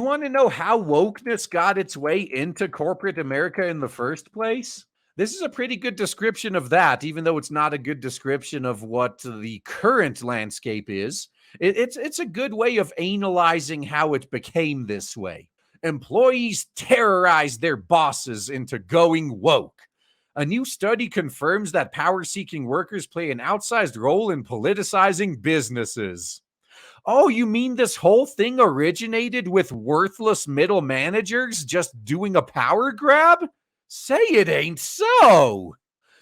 want to know how wokeness got its way into corporate America in the first place? This is a pretty good description of that, even though it's not a good description of what the current landscape is. It's a good way of analyzing how it became this way. Employees terrorize their bosses into going woke. A new study confirms that power-seeking workers play an outsized role in politicizing businesses. Oh, you mean this whole thing originated with worthless middle managers just doing a power grab? Say it ain't so.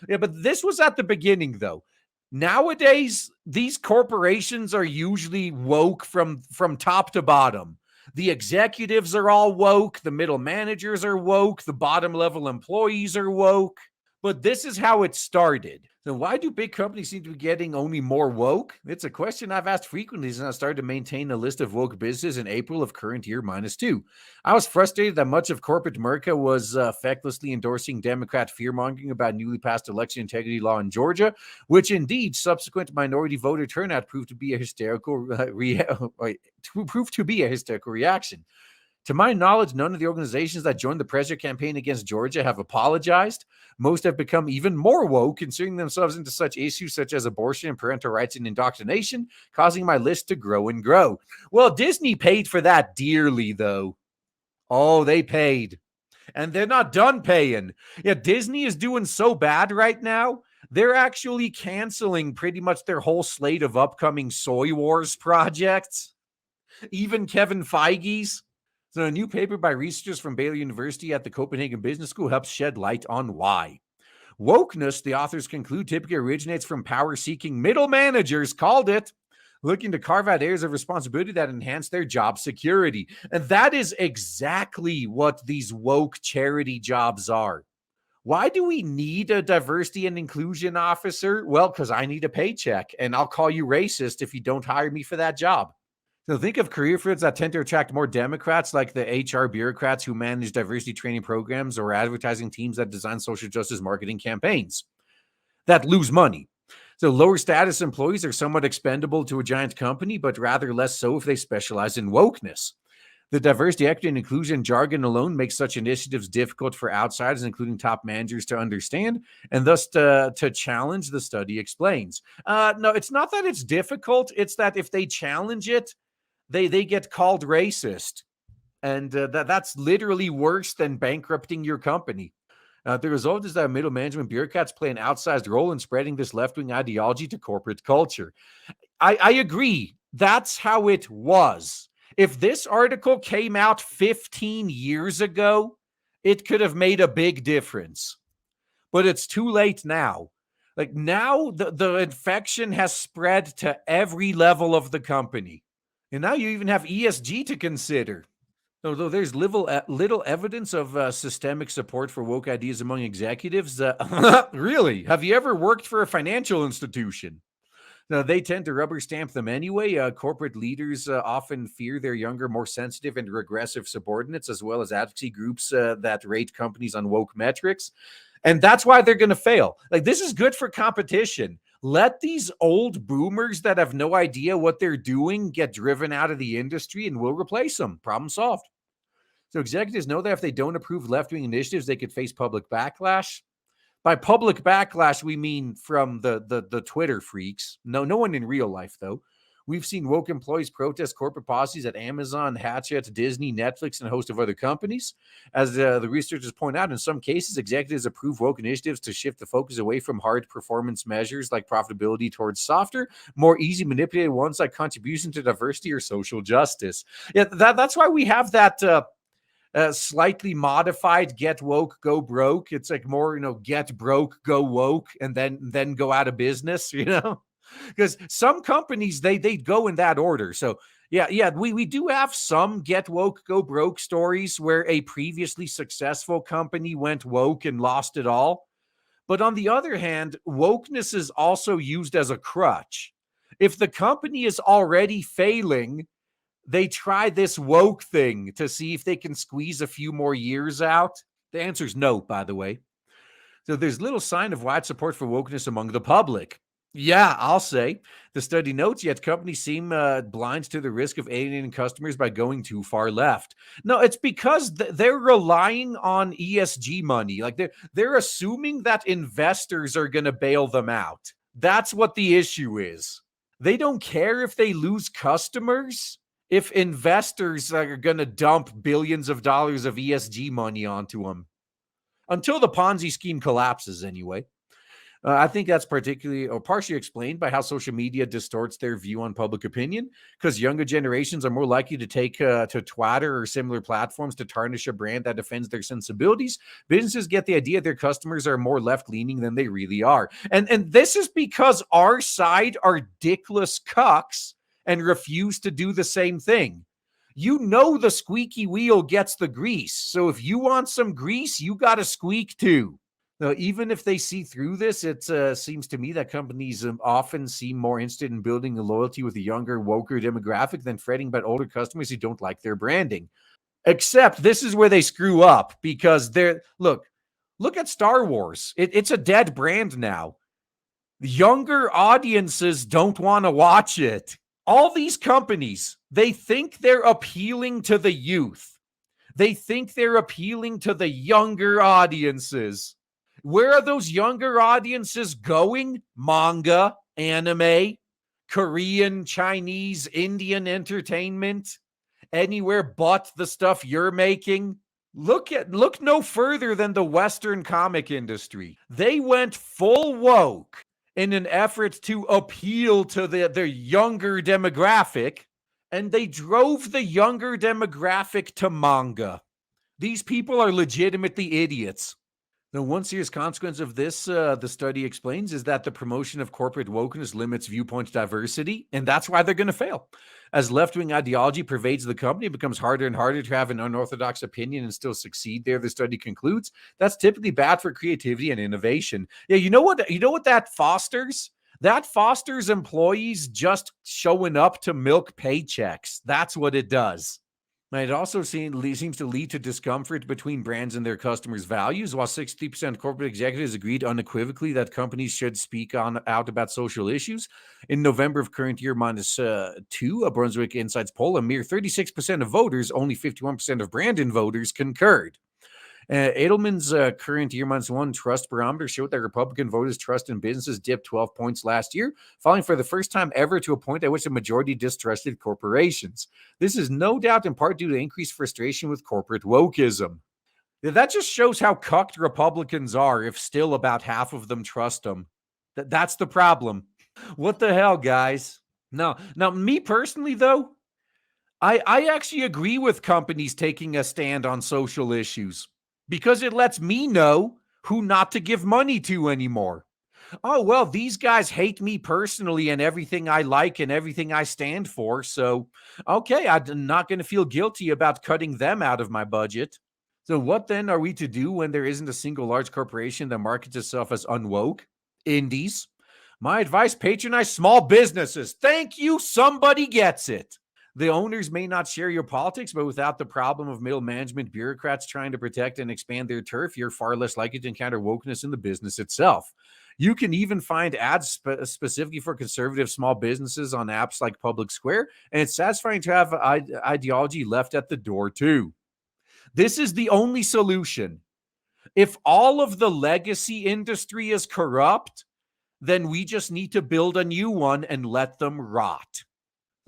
Yeah, but this was at the beginning, though. Nowadays, these corporations are usually woke from top to bottom. The executives are all woke, the middle managers are woke, the bottom level employees are woke. But this is how it started. So why do big companies seem to be getting only more woke? It's a question I've asked frequently since I started to maintain a list of woke businesses in April of current year -2. I was frustrated that much of corporate America was fecklessly endorsing Democrat fear-mongering about newly passed election integrity law in Georgia, which indeed subsequent minority voter turnout proved to be a hysterical reaction. To my knowledge, none of the organizations that joined the pressure campaign against Georgia have apologized. Most have become even more woke, inserting themselves into such issues such as abortion and parental rights and indoctrination, causing my list to grow and grow. Well, Disney paid for that dearly, though. Oh, they paid. And they're not done paying. Yeah, Disney is doing so bad right now. They're actually canceling pretty much their whole slate of upcoming Soy Wars projects. Even Kevin Feige's. So a new paper by researchers from Baylor University at the Copenhagen Business School helps shed light on why. Wokeness, the authors conclude, typically originates from power-seeking middle managers, called it, looking to carve out areas of responsibility that enhance their job security. And that is exactly what these woke charity jobs are. Why do we need a diversity and inclusion officer? Well, because I need a paycheck, and I'll call you racist if you don't hire me for that job. So think of career fields that tend to attract more Democrats, like the HR bureaucrats who manage diversity training programs or advertising teams that design social justice marketing campaigns that lose money. So lower status employees are somewhat expendable to a giant company, but rather less so if they specialize in wokeness. The diversity, equity, and inclusion jargon alone makes such initiatives difficult for outsiders, including top managers, to understand, and thus to challenge, the study explains. No, it's not that it's difficult. It's that if they challenge it, they get called racist. And that's literally worse than bankrupting your company. The result is that middle management bureaucrats play an outsized role in spreading this left-wing ideology to corporate culture. I agree. That's how it was. If this article came out 15 years ago, it could have made a big difference. But it's too late now. Like now, the infection has spread to every level of the company. And now you even have ESG to consider. Although there's little evidence of systemic support for woke ideas among executives. Really? Have you ever worked for a financial institution? Now, they tend to rubber stamp them anyway. Corporate leaders often fear their younger, more sensitive and regressive subordinates, as well as advocacy groups that rate companies on woke metrics. And that's why they're going to fail. Like, this is good for competition. Let these old boomers that have no idea what they're doing get driven out of the industry, and we'll replace them. Problem solved. So executives know that if they don't approve left-wing initiatives, they could face public backlash. By public backlash, we mean from the Twitter freaks. No one in real life, though. We've seen woke employees protest corporate policies at Amazon, Hatchet, Disney, Netflix, and a host of other companies. As the researchers point out, in some cases, executives approve woke initiatives to shift the focus away from hard performance measures like profitability towards softer, more easy manipulated ones like contribution to diversity or social justice. Yeah, that's why we have that slightly modified get woke, go broke. It's like more, get broke, go woke, and then go out of business, because some companies, they go in that order. So yeah, we do have some get woke, go broke stories where a previously successful company went woke and lost it all. But on the other hand, wokeness is also used as a crutch. If the company is already failing, they try this woke thing to see if they can squeeze a few more years out. The answer is no, by the way. So there's little sign of wide support for wokeness among the public. Yeah, I'll say. The study notes, yet companies seem blind to the risk of alienating customers by going too far left. No, it's because they're relying on ESG money. Like they're assuming that investors are going to bail them out. That's what the issue is. They don't care if they lose customers if investors are going to dump billions of dollars of ESG money onto them until the Ponzi scheme collapses anyway. I think that's particularly or partially explained by how social media distorts their view on public opinion, because younger generations are more likely to take to Twitter or similar platforms to tarnish a brand that offends their sensibilities. Businesses get the idea their customers are more left-leaning than they really are. And this is because our side are dickless cucks and refuse to do the same thing. You know the squeaky wheel gets the grease. So if you want some grease, you got to squeak too. Now, even if they see through this, it seems to me that companies often seem more interested in building a loyalty with a younger, woker demographic than fretting about older customers who don't like their branding. Except this is where they screw up because they're look at Star Wars. It's a dead brand now. Younger audiences don't want to watch it. All these companies, they think they're appealing to the youth. They think they're appealing to the younger audiences. Where are those younger audiences going? Manga, anime, Korean, Chinese, Indian entertainment, anywhere but the stuff you're making. Look no further than the Western comic industry. They went full woke in an effort to appeal to the younger demographic, and they drove the younger demographic to manga. These people are legitimately idiots. Now, one serious consequence of this, the study explains, is that the promotion of corporate wokeness limits viewpoint diversity, and that's why they're going to fail. As left-wing ideology pervades the company, it becomes harder and harder to have an unorthodox opinion and still succeed there, the study concludes. That's typically bad for creativity and innovation. Yeah, you know what that fosters? That fosters employees just showing up to milk paychecks. That's what it does. It also seems to lead to discomfort between brands and their customers' values. While 60% of corporate executives agreed unequivocally that companies should speak out about social issues, in November of current year -2, a Brunswick Insights poll, a mere 36% of voters, only 51% of Brandon voters concurred. Edelman's current year -1 trust barometer showed that Republican voters' trust in businesses dipped 12 points last year, falling for the first time ever to a point at which the majority distrusted corporations. This is no doubt in part due to increased frustration with corporate wokeism. That just shows how cucked Republicans are if still about half of them trust them. That's the problem. What the hell, guys? Now, me personally, though, I actually agree with companies taking a stand on social issues because it lets me know who not to give money to anymore. Oh, well, these guys hate me personally and everything I like and everything I stand for. So, okay, I'm not going to feel guilty about cutting them out of my budget. So, what then are we to do when there isn't a single large corporation that markets itself as unwoke? Indies. My advice: patronize small businesses. Thank you. Somebody gets it. The owners may not share your politics, but without the problem of middle management bureaucrats trying to protect and expand their turf, you're far less likely to encounter wokeness in the business itself. You can even find ads specifically for conservative small businesses on apps like Public Square, and it's satisfying to have ideology left at the door too. This is the only solution. If all of the legacy industry is corrupt, then we just need to build a new one and let them rot.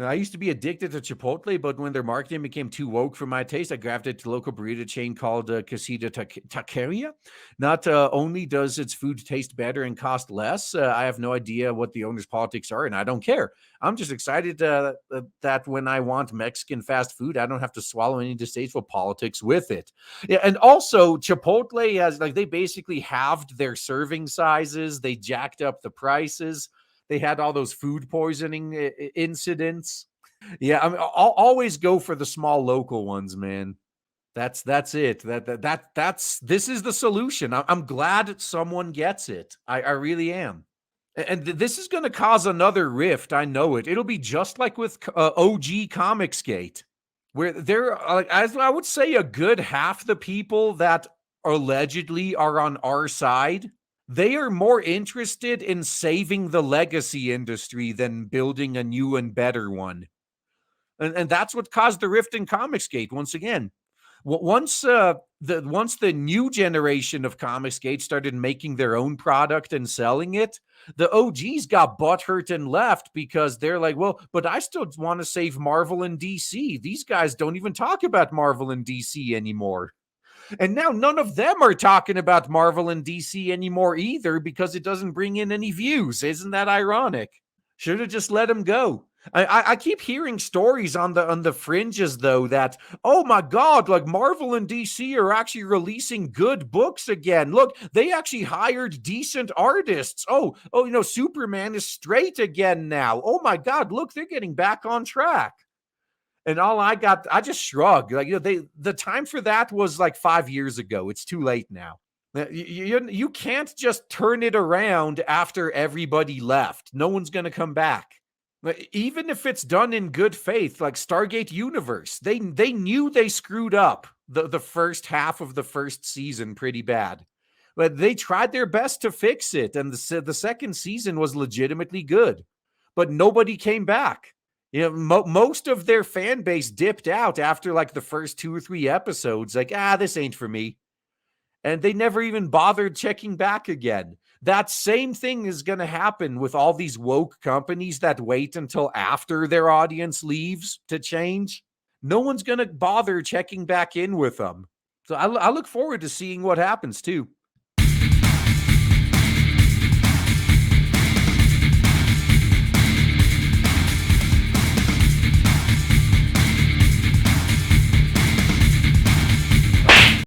I used to be addicted to Chipotle, but when their marketing became too woke for my taste, I gravitated to a local burrito chain called Casita Taqueria. Not only does its food taste better and cost less, I have no idea what the owner's politics are, and I don't care. I'm just excited that when I want Mexican fast food, I don't have to swallow any distasteful politics with it. Yeah, and also Chipotle has they basically halved their serving sizes. They jacked up the prices. They had all those food poisoning incidents. Yeah, I mean, I'll always go for the small local ones, man. That's it. That's this is the solution. I'm glad someone gets it. I really am. And this is going to cause another rift. I know it. It'll be just like with OG Comicsgate, where there, as I would say, a good half the people that allegedly are on our side They are more interested in saving the legacy industry than building a new and better one. And that's what caused the rift in Comicsgate once again. Once the new generation of Comicsgate started making their own product and selling it, the OGs got butthurt and left because they're like, well, but I still want to save Marvel and DC. These guys don't even talk about Marvel and DC anymore. And now none of them are talking about Marvel and DC anymore either because it doesn't bring in any views. Isn't that ironic? Should have just let them go. I keep hearing stories on the fringes though that, oh my god, like Marvel and DC are actually releasing good books again. Look, they actually hired decent artists. Superman is straight again now. Oh my god, look, they're getting back on track. And I just shrugged. Like, the time for that was like 5 years ago. It's too late now. You can't just turn it around after everybody left. No one's going to come back. Even if it's done in good faith, like Stargate Universe, they knew they screwed up the first half of the first season pretty bad. But they tried their best to fix it, and the second season was legitimately good. But nobody came back. Most of their fan base dipped out after like the first 2 or 3 episodes. Like, this ain't for me. And they never even bothered checking back again. That same thing is going to happen with all these woke companies that wait until after their audience leaves to change. No one's going to bother checking back in with them. So I look forward to seeing what happens too.